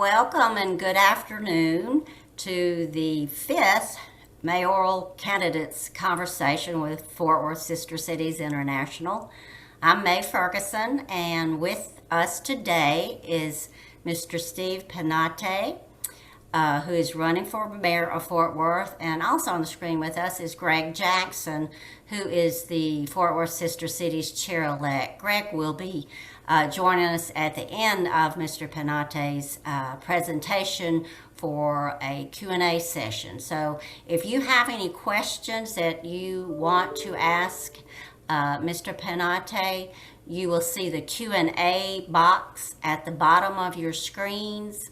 Welcome and good afternoon to the fifth mayoral candidates conversation with Fort Worth Sister Cities International. I'm Mae Ferguson, and with us today is Mr. Steve Penate, who is running for mayor of Fort Worth, and also on the screen with us is Greg Jackson, who is the Fort Worth Sister Cities chair-elect. Greg will be joining us at the end of Mr. Penate's presentation for a Q&A session. So if you have any questions that you want to ask Mr. Penate, you will see the Q&A box at the bottom of your screens.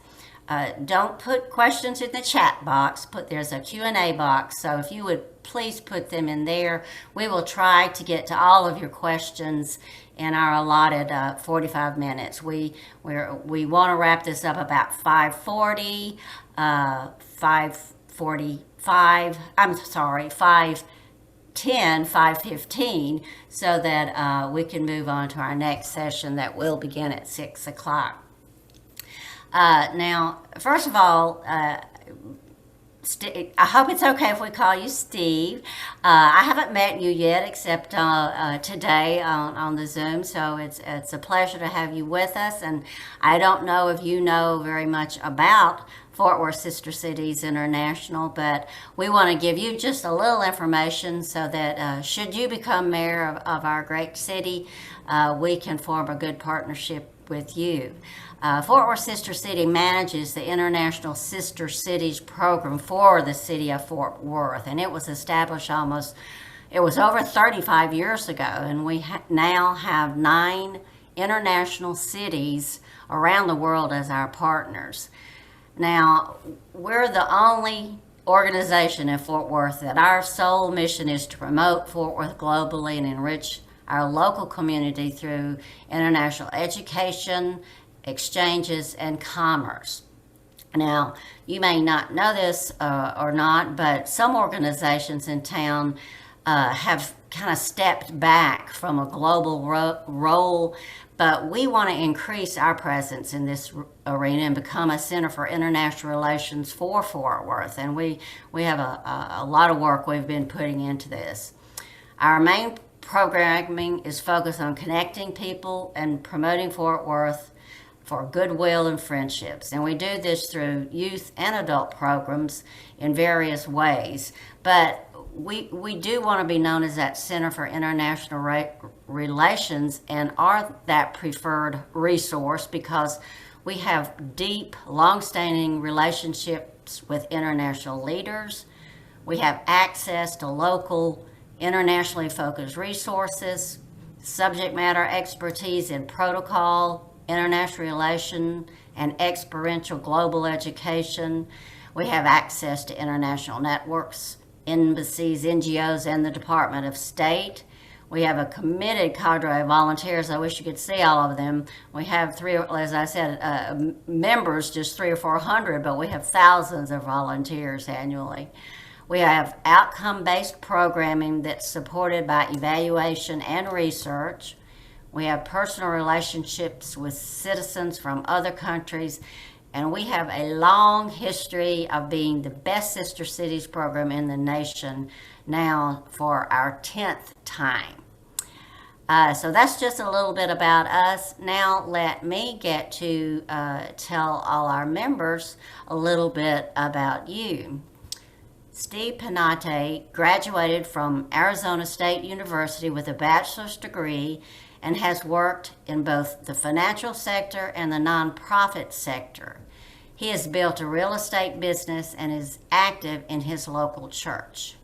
Don't put questions in the chat box. There's a Q&A box, so if you would please put them in there. We will try to get to all of your questions in our allotted 45 minutes. We want to wrap this up about 5:40, 5:45. I'm sorry, 5:10, 5:15, so that we can move on to our next session that will begin at 6 o'clock. Now, first of all, I hope it's okay if we call you Steve. I haven't met you yet except today on the Zoom, so it's a pleasure to have you with us. And I don't know if you know very much about Fort Worth Sister Cities International, but we want to give you just a little information so that should you become mayor of our great city, we can form a good partnership with you. Fort Worth Sister City manages the International Sister Cities program for the city of Fort Worth, and it was established it was over 35 years ago, and we now have 9 international cities around the world as our partners. Now, we're the only organization in Fort Worth that our sole mission is to promote Fort Worth globally and enrich our local community through international education, exchanges, and commerce. Now, you may not know this or not, but some organizations in town have kind of stepped back from a global role, but we want to increase our presence in this arena and become a center for international relations for Fort Worth, and we have a lot of work we've been putting into this. Our main programming is focused on connecting people and promoting Fort Worth for goodwill and friendships. And we do this through youth and adult programs in various ways. But we do want to be known as that Center for International Relations and are that preferred resource because we have deep, long-standing relationships with international leaders. We have access to local, internationally focused resources, subject matter expertise in protocol, international relation, and experiential global education. We have access to international networks, embassies, NGOs, and the Department of State. We have a committed cadre of volunteers. I wish you could see all of them. We have as I said, members, just 300 or 400, but we have thousands of volunteers annually. We have outcome-based programming that's supported by evaluation and research. We have personal relationships with citizens from other countries, and we have a long history of being the best Sister Cities program in the nation now for our 10th time. So that's just a little bit about us. Now let me get to tell all our members a little bit about you. Steve Penate graduated from Arizona State University with a bachelor's degree and has worked in both the financial sector and the nonprofit sector. He has built a real estate business and is active in his local church.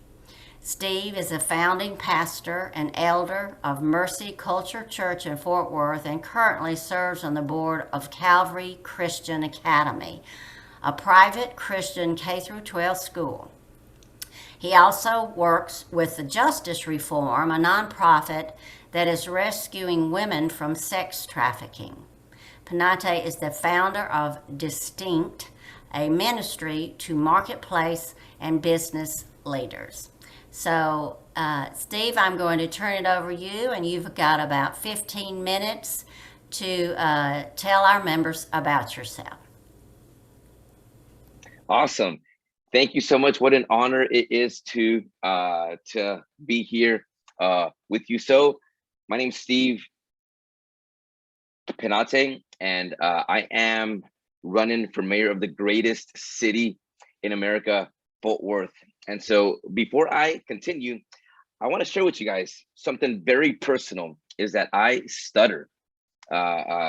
Steve is a founding pastor and elder of Mercy Culture Church in Fort Worth and currently serves on the board of Calvary Christian Academy, a private Christian K-12 school. He also works with the Justice Reform, a nonprofit that is rescuing women from sex trafficking. Penate is the founder of Distinct, a ministry to marketplace and business leaders. So, Steve, I'm going to turn it over to you, and you've got about 15 minutes to tell our members about yourself. Awesome. Thank you so much. What an honor it is to be here with you. So, my name's Steve Penate, and I am running for mayor of the greatest city in America, Fort Worth. And so, before I continue, I want to share with you guys something very personal. Is that I stutter.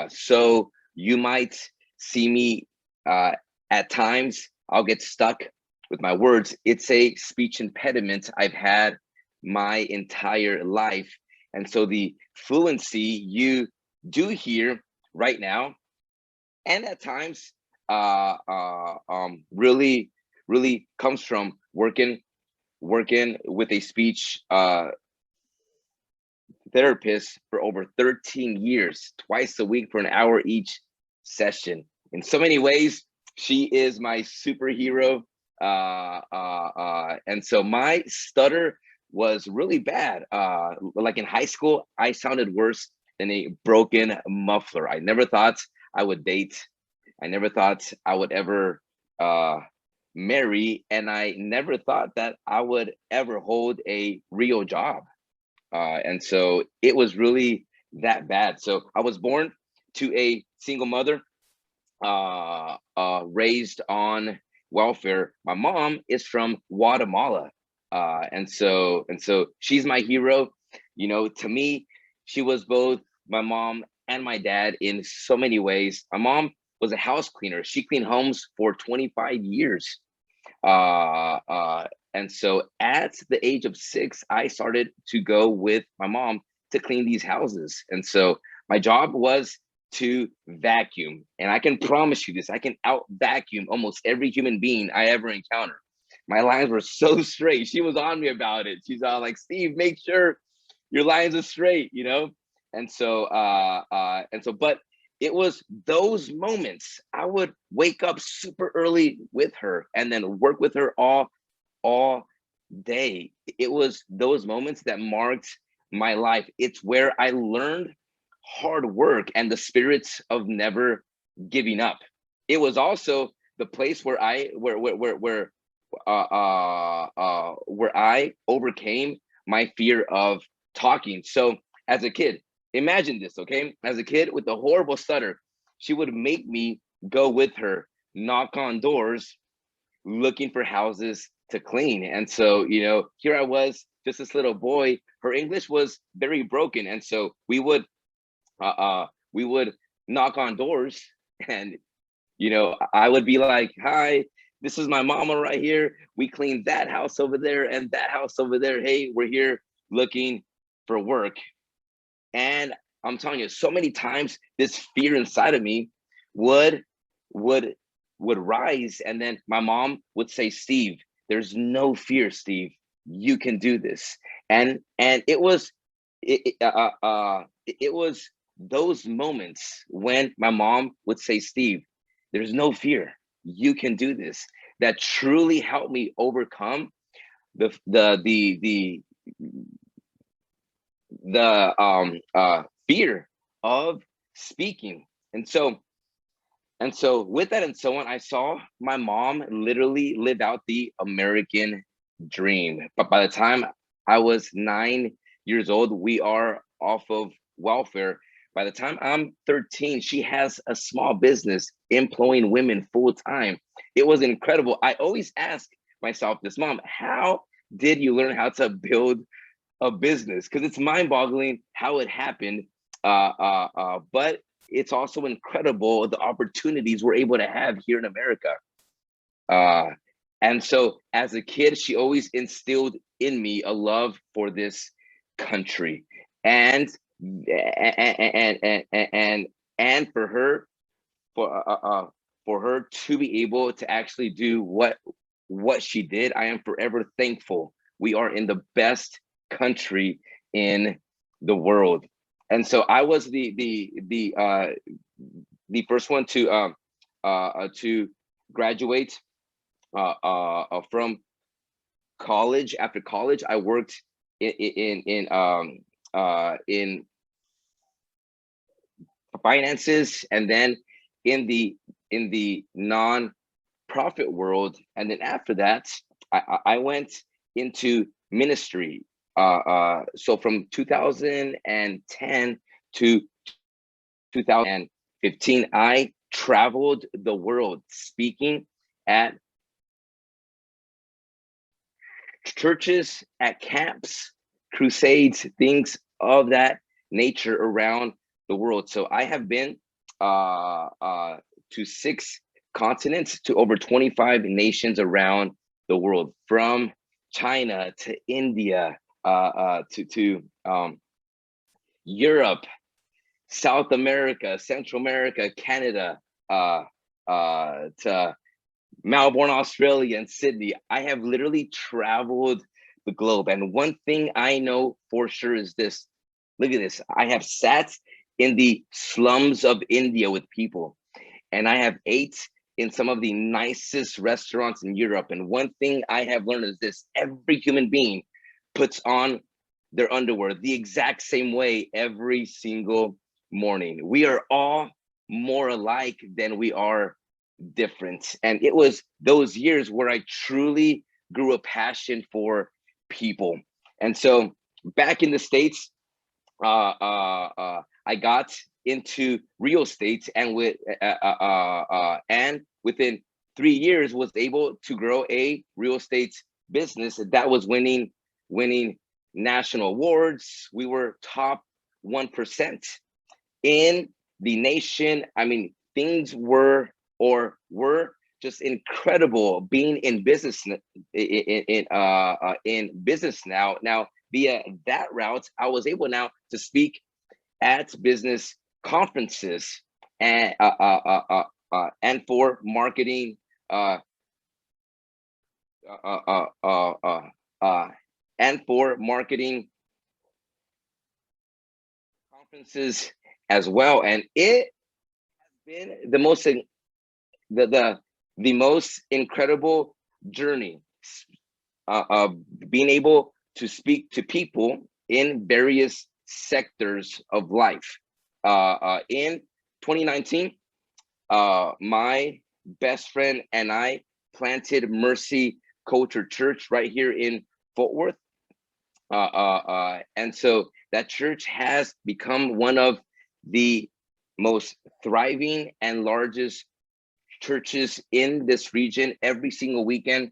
So you might see me at times, I'll get stuck with my words. It's a speech impediment I've had my entire life. And so the fluency you do hear right now, and at times, really, really comes from working with a speech therapist for over 13 years, twice a week for an hour each session. In so many ways, she is my superhero. And so my stutter was really bad. Like in high school, I sounded worse than a broken muffler. I never thought I would date. I never thought I would ever marry. And I never thought that I would ever hold a real job. And so it was really that bad. So I was born to a single mother, raised on welfare. My mom is from Guatemala, and so she's my hero. You know, to me, she was both my mom and my dad in so many ways. My mom was a house cleaner. She cleaned homes for 25 years. Uh, uh, and so at the age of 6, I started to go with my mom to clean these houses. And so my job was to vacuum. And I can promise you this, I can out vacuum almost every human being I ever encounter. My lines were so straight. She was on me about it. She's all like, Steve, make sure your lines are straight, you know? But it was those moments. I would wake up super early with her and then work with her all day. It was those moments that marked my life. It's where I learned hard work and the spirits of never giving up. It was also the place where I overcame my fear of talking. So as a kid, imagine this, okay? As a kid with a horrible stutter, she would make me go with her, knock on doors, looking for houses to clean. And so, you know, here I was, just this little boy. Her English was very broken, and so we would knock on doors, and you know, I would be like, "Hi, this is my mama right here. We cleaned that house over there and that house over there. Hey, we're here looking for work." And I'm telling you, so many times this fear inside of me would would would rise, and then my mom would say, "Steve, there's no fear, Steve. You can do this." And it was those moments when my mom would say, "Steve, there's no fear. You can do this." That truly helped me overcome the fear of speaking. And so with that and so on, I saw my mom literally live out the American dream. But by the time I was 9 years old, we are off of welfare. By the time I'm 13, she has a small business employing women full time. It was incredible. I always ask myself this, Mom, how did you learn how to build a business? Because it's mind-boggling how it happened. But it's also incredible the opportunities we're able to have here in America. Uh, and so, as a kid, she always instilled in me a love for this country, and and for her to be able to actually do what she did, I am forever thankful. We are in the best country in the world. And so I was the first one to graduate from college. After college, I worked in finances, and then in the non-profit nonprofit world, and then after that, I went into ministry. So from 2010 to 2015, I traveled the world speaking at churches, at camps, crusades, things of that nature around the world. So I have been to 6 continents, to over 25 nations around the world, from China to India, to Europe, South America, Central America, Canada, to Melbourne, Australia, and Sydney. I have literally traveled the globe. And one thing I know for sure is this. Look at this. I have sat in the slums of India with people, and I have ate in some of the nicest restaurants in Europe. And one thing I have learned is this: every human being puts on their underwear the exact same way every single morning. We are all more alike than we are different. And it was those years where I truly grew a passion for people. And so back in the States, I got into real estate, and within 3 years was able to grow a real estate business that was winning national awards. We were top 1% in the nation. I mean, things were just incredible being in business in business now. Now, via that route, I was able now to speak at business conferences, and for marketing and for marketing conferences as well. And it has been the most incredible journey, being able to speak to people in various sectors of life. In 2019, my best friend and I planted Mercy Culture Church right here in Fort Worth. And so that church has become one of the most thriving and largest churches in this region. Every single weekend,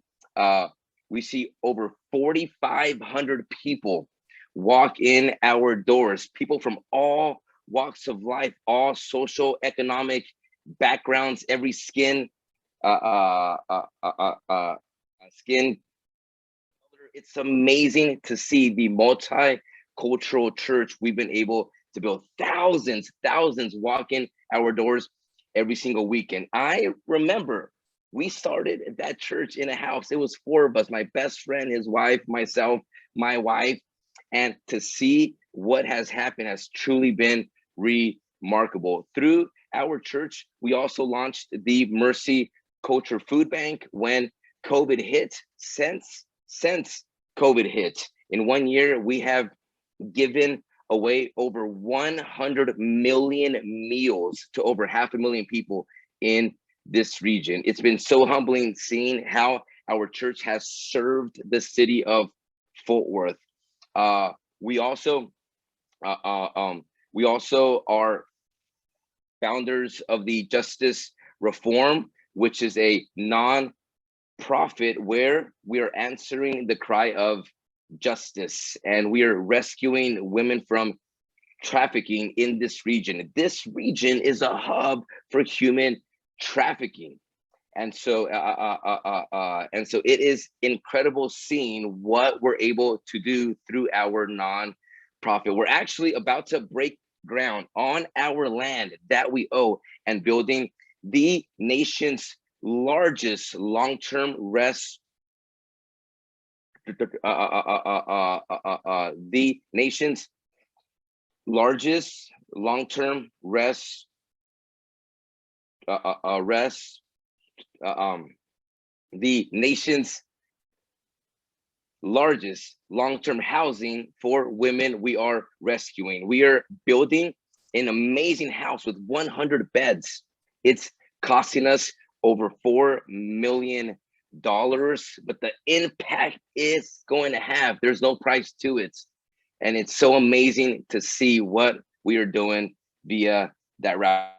we see over 4,500 people walk in our doors, people from all walks of life, all social, economic backgrounds, every skin skin. It's amazing to see the multicultural church we've been able to build. Thousands walk in our doors every single weekend. I remember we started that church in a house. It was 4 of us: my best friend, his wife, myself, my wife. And to see what has happened has truly been remarkable. Through our church, we also launched the Mercy Culture Food Bank when COVID hit. Since COVID hit, in 1 year, we have given away over 100 million meals to over 500,000 people in this region. It's been so humbling seeing how our church has served the city of Fort Worth. We also are founders of the Justice Reform, which is a non-profit where we are answering the cry of justice, and we are rescuing women from trafficking in this region. This region is a hub for human trafficking. And so it is incredible seeing what we're able to do through our non-profit. We're actually about to break ground on our land that we own and building the nation's largest long-term rest the nation's largest long-term rest the nation's largest long-term housing for women we are rescuing. We are building an amazing house with 100 beds. It's costing us over $4 million, but the impact it's going to have, there's no price to it. And it's so amazing to see what we are doing via that route.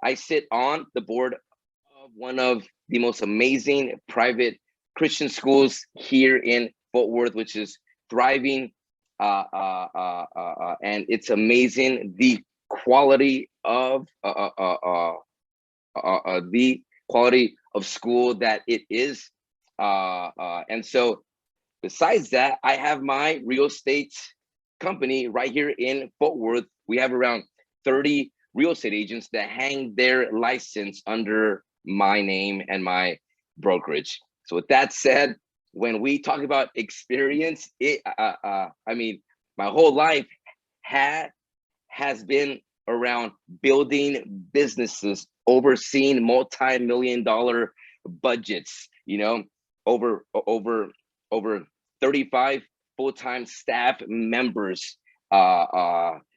I sit on the board of one of the most amazing private Christian schools here in Fort Worth, which is thriving. And it's amazing the quality of the quality of school that it is. And so besides that, I have my real estate company right here in Fort Worth. We have around 30 real estate agents that hang their license under my name and my brokerage. So with that said, when we talk about experience, I mean, my whole life has been around building businesses, overseeing multi-million-dollar budgets, over 35 full-time staff members,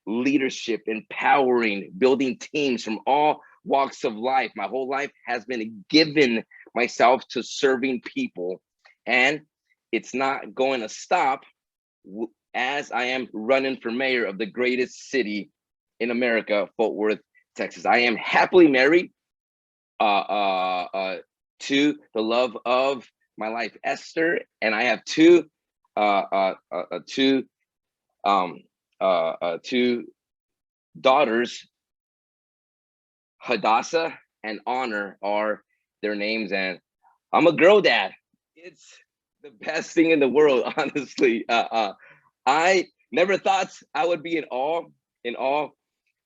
leadership, empowering, building teams from all walks of life. My whole life has been given myself to serving people, and it's not going to stop as I am running for mayor of the greatest city in America, Fort Worth, Texas. I am happily married to the love of my life, Esther, and I have two daughters. Hadassah and Honor are their names, and I'm a girl dad. It's the best thing in the world, honestly. I never thought I would be an all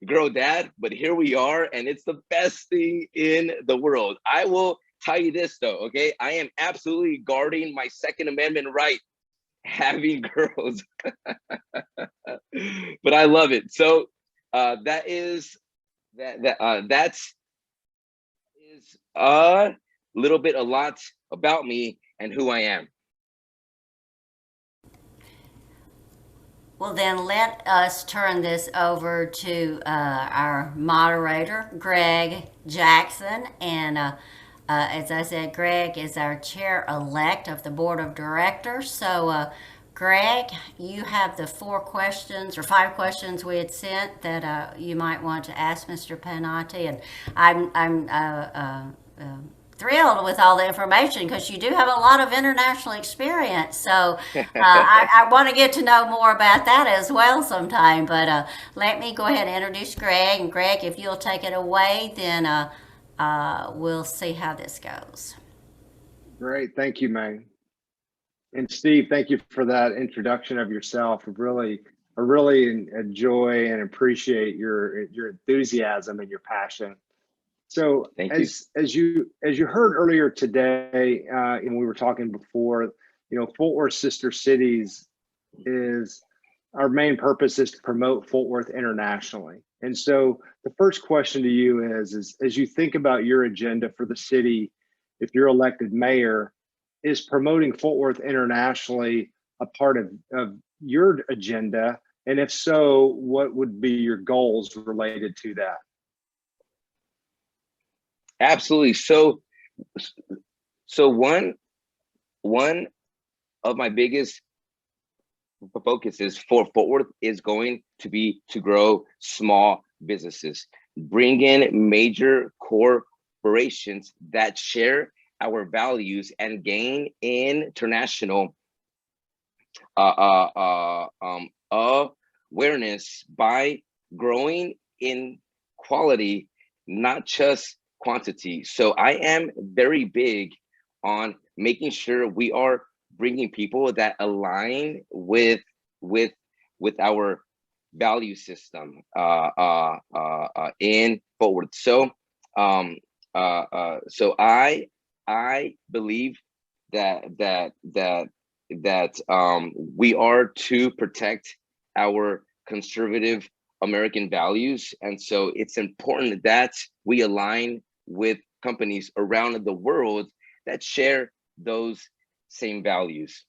girl dad, but here we are, and it's the best thing in the world. I will tell you this though, okay? I am absolutely guarding my Second Amendment right, having girls. But I love it. So that's a little bit, a lot about me and who I am. Well, then let us turn this over to our moderator, Greg Jackson. And as I said, Greg is our chair elect of the board of directors. So, Greg, you have the 4 questions or 5 questions we had sent that you might want to ask Mr. Penate. And I'm thrilled with all the information because you do have a lot of international experience. So I want to get to know more about that as well sometime. But let me go ahead and introduce Greg. And Greg, if you'll take it away, then we'll see how this goes. Great. Thank you, May. And Steve, thank you for that introduction of yourself. I really enjoy and appreciate your enthusiasm and your passion. So as you heard earlier today, and we were talking before, Fort Worth Sister Cities is our main purpose is to promote Fort Worth internationally. And so the first question to you is as you think about your agenda for the city, if you're elected mayor, is promoting Fort Worth internationally a part of your agenda? And if so, what would be your goals related to that? Absolutely. So one of my biggest focuses for Fort Worth is going to be to grow small businesses, bring in major corporations that share our values, and gain international awareness by growing in quality, not just quantity. So I am very big on making sure we are bringing people that align with our value system in Fort Worth. So so I believe that we are to protect our conservative American values, and so it's important that we align with companies around the world that share those same values.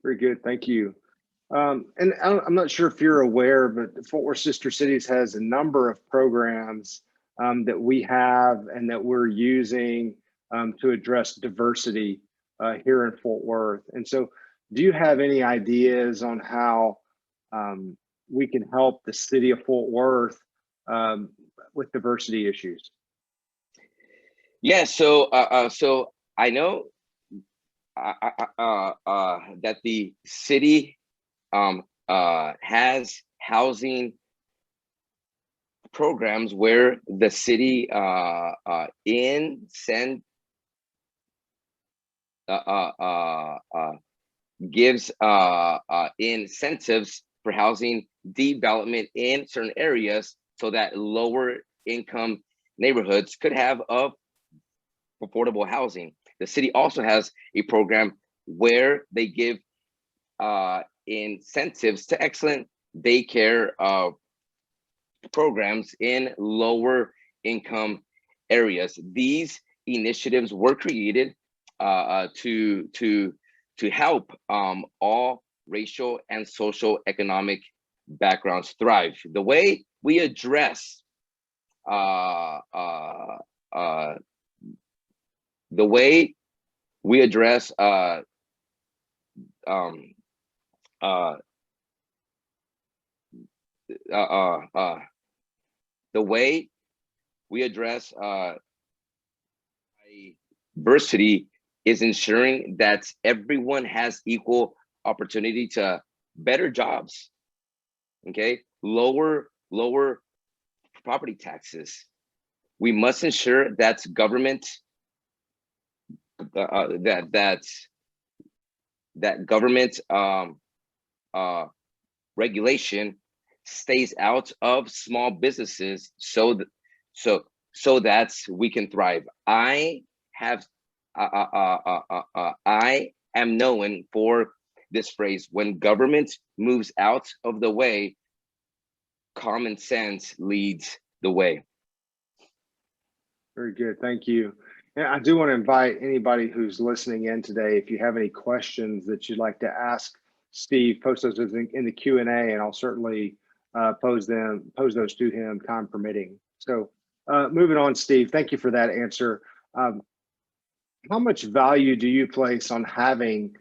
Very good, thank you. And I'm not sure if you're aware, but Fort Worth Sister Cities has a number of programs that we have and that we're using to address diversity here in Fort Worth. And so, do you have any ideas on how we can help the city of Fort Worth with diversity issues? Yeah, so I know that the city has housing programs where the city gives incentives for housing development in certain areas so that lower income neighborhoods could have affordable housing. The city also has a program where they give incentives to excellent daycare programs in lower income areas. These initiatives were created to help all racial and social economic backgrounds thrive. The way we address the way we address um, uh, the way we address diversity is ensuring that everyone has equal opportunity to better jobs, okay, lower property taxes. We must ensure that government that government regulation stays out of small businesses so that we can thrive. I am known for this phrase: when government moves out of the way, common sense leads the way. Very good. Thank you. And I do want to invite anybody who's listening in today, if you have any questions that you'd like to ask Steve, post those in the Q&A, and I'll certainly pose those to him, time permitting. So moving on, Steve, thank you for that answer. How much value do you place on having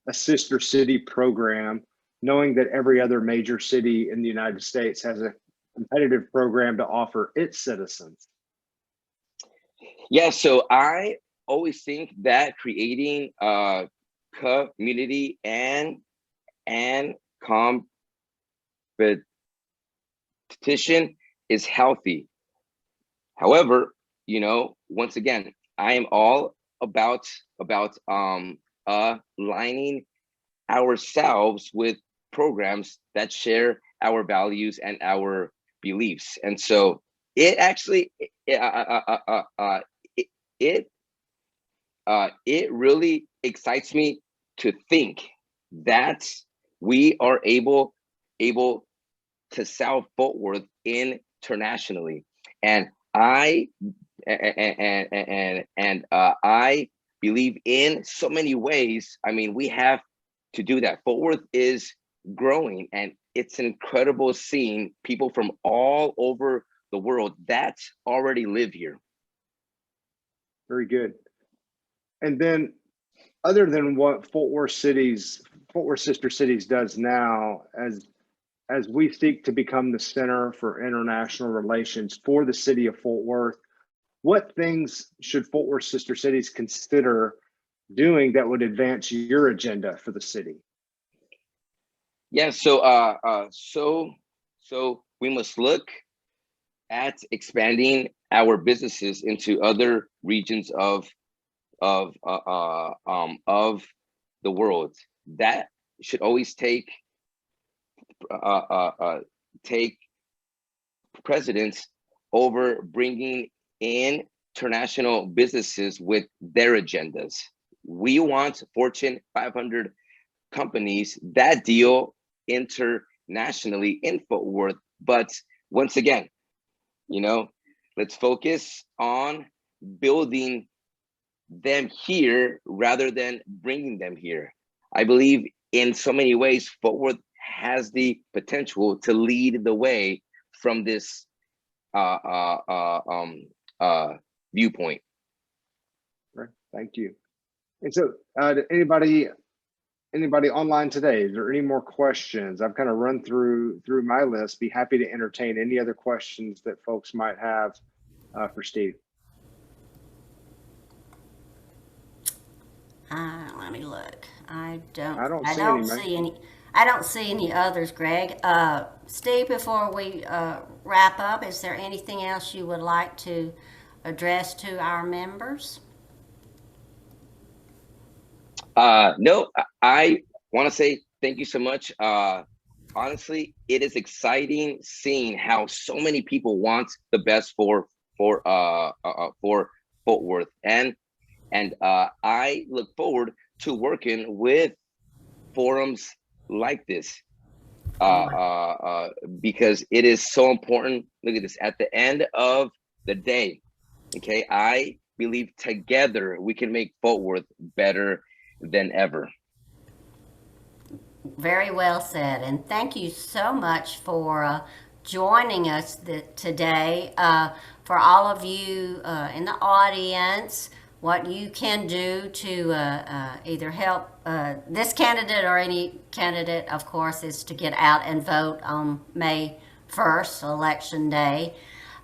a sister city program, knowing that every other major city in the United States has a competitive program to offer its citizens? Yeah, so I always think that creating community and competition is healthy. However, once again, I am all about aligning ourselves with programs that share our values and our beliefs. And so it actually it really excites me to think that we are able to sell Fort Worth internationally, and I believe in so many ways. I mean, we have to do that. Fort Worth is growing, and it's incredible seeing people from all over the world that already live here. Very good. And then, other than what Fort Worth Sister Cities does now, as we seek to become the center for international relations for the city of Fort Worth, what things should Fort Worth Sister Cities consider doing that would advance your agenda for the city? Yeah, so we must look at expanding our businesses into other regions of the world. That should always take precedence over bringing in international businesses with their agendas. We want Fortune 500 companies that deal internationally in Fort Worth. But once again, let's focus on building them here rather than bringing them here. I believe in so many ways, Fort Worth has the potential to lead the way from this viewpoint. Right. Thank you. And so, anybody online today? Is there any more questions? I've kind of run through my list. Be happy to entertain any other questions that folks might have for Steve. Let me look. I don't see any, see any. I don't see any others, Greg. Steve, before we wrap up, is there anything else you would like to address to our members? No, I want to say thank you so much. Honestly, it is exciting seeing how so many people want the best for Fort Worth, and I look forward to working with forums like this because it is so important. Look at this. At the end of the day, okay, I believe together we can make Fort Worth better than ever. Very well said, and thank you so much for joining us today. For all of you in the audience, what you can do to either help this candidate or any candidate, of course, is to get out and vote on May 1st, Election Day.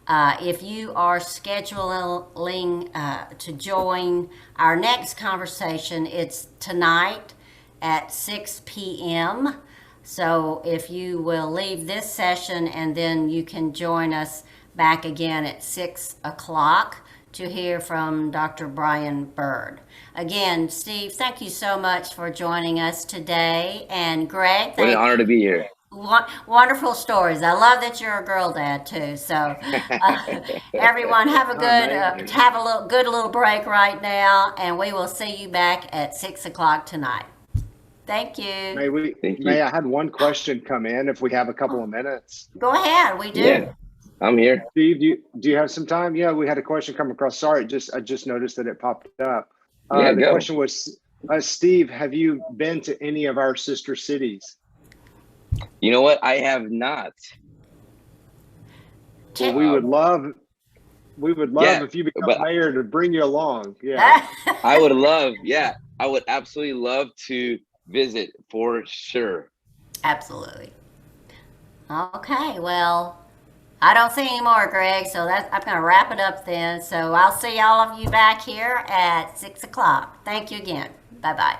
If you are scheduling to join our next conversation, it's tonight at 6 p.m. So if you will leave this session and then you can join us back again at 6 o'clock to hear from Dr. Brian Bird. Again, Steve, thank you so much for joining us today. And Greg, what an honor to be here. Wonderful stories. I love that you're a girl dad too. So everyone have a good have a good little break right now, and we will see you back at 6 o'clock tonight. Thank you. May I had one question come in if we have a couple of minutes? Go ahead. We do. Yeah, I'm here. Steve, do you have some time? Yeah, we had a question come across. Sorry, I just noticed that it popped up. Yeah, the question was, Steve, have you been to any of our sister cities? You know what? I have not. Well, we would love if you become mayor to bring you along. Yeah. I would love, I would absolutely love to visit for sure. Absolutely. Okay, well, I don't see any more, Greg, so I'm going to wrap it up then. So I'll see all of you back here at 6 o'clock. Thank you again. Bye-bye.